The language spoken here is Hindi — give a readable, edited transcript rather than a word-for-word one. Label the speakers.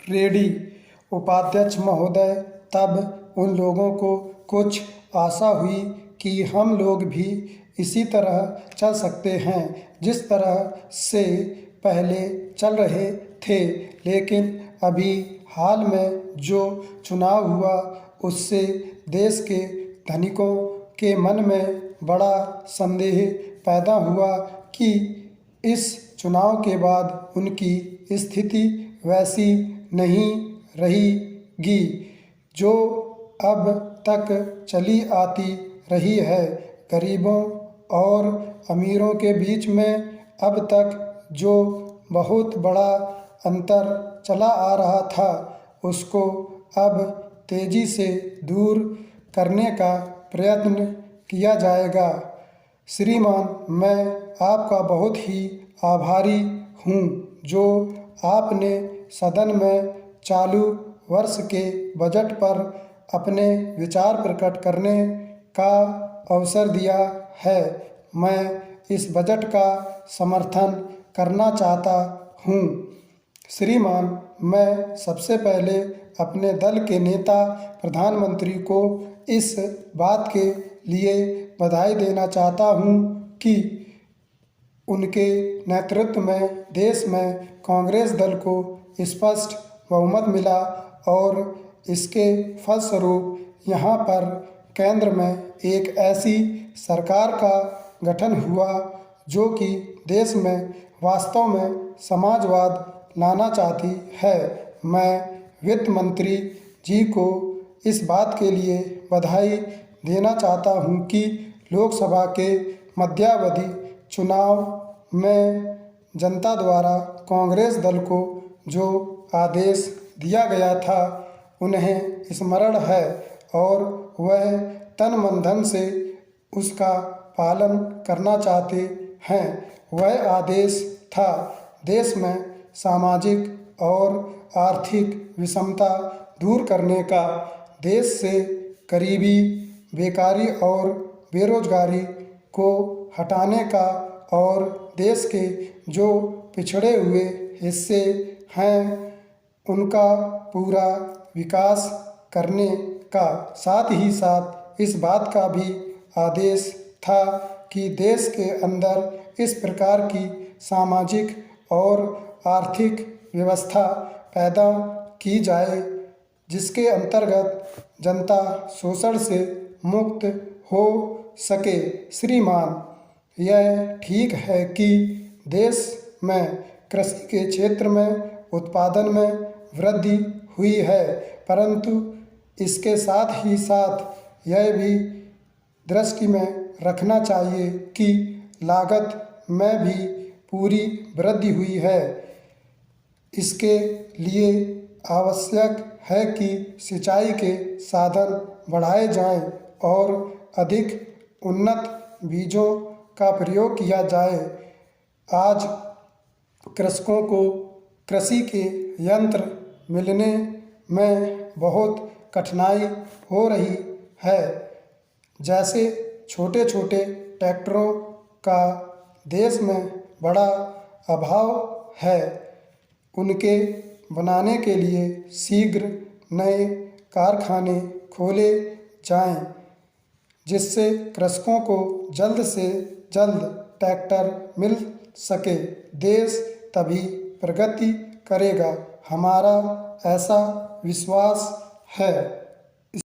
Speaker 1: रेड्डी उपाध्यक्ष महोदय, तब उन लोगों को कुछ आशा हुई कि हम लोग भी इसी तरह चल सकते हैं जिस तरह से पहले चल रहे थे। लेकिन अभी हाल में जो चुनाव हुआ उससे देश के धनिकों के मन में बड़ा संदेह पैदा हुआ कि इस चुनाव के बाद उनकी स्थिति वैसी नहीं रहेगी जो अब तक चली आती रही है। गरीबों और अमीरों के बीच में अब तक जो बहुत बड़ा अंतर चला आ रहा था उसको अब तेजी से दूर करने का प्रयत्न किया जाएगा। श्रीमान, मैं आपका बहुत ही आभारी हूँ जो आपने सदन में चालू वर्ष के बजट पर अपने विचार प्रकट करने का अवसर दिया है। मैं इस बजट का समर्थन करना चाहता हूँ। श्रीमान, मैं सबसे पहले अपने दल के नेता प्रधानमंत्री को इस बात के लिए बधाई देना चाहता हूँ कि उनके नेतृत्व में देश में कांग्रेस दल को स्पष्ट बहुमत मिला और इसके फलस्वरूप यहाँ पर केंद्र में एक ऐसी सरकार का गठन हुआ जो कि देश में वास्तव में समाजवाद लाना चाहती है। मैं वित्त मंत्री जी को इस बात के लिए बधाई देना चाहता हूं कि लोकसभा के मध्यावधि चुनाव में जनता द्वारा कांग्रेस दल को जो आदेश दिया गया था उन्हें स्मरण है और वह तन मन धन से उसका पालन करना चाहते हैं। वह आदेश था देश में सामाजिक और आर्थिक विषमता दूर करने का, देश से गरीबी, बेकारी और बेरोजगारी को हटाने का और देश के जो पिछड़े हुए हिस्से हैं उनका पूरा विकास करने का, साथ ही साथ इस बात का भी आदेश था कि देश के अंदर इस प्रकार की सामाजिक और आर्थिक व्यवस्था पैदा की जाए जिसके अंतर्गत जनता शोषण से मुक्त हो सके। श्रीमान, यह ठीक है कि देश में कृषि के क्षेत्र में उत्पादन में वृद्धि हुई है, परंतु इसके साथ ही साथ यह भी दृष्टि में रखना चाहिए कि लागत में भी पूरी वृद्धि हुई है। इसके लिए आवश्यक है कि सिंचाई के साधन बढ़ाए जाएं और अधिक उन्नत बीजों का प्रयोग किया जाए। आज कृषकों को कृषि के यंत्र मिलने में बहुत कठिनाई हो रही है। जैसे छोटे छोटे ट्रैक्टरों का देश में बड़ा अभाव है, उनके बनाने के लिए शीघ्र नए कारखाने खोले जाएं, जिससे कृषकों को जल्द से जल्द ट्रैक्टर मिल सके। देश तभी प्रगति करेगा, हमारा ऐसा विश्वास है।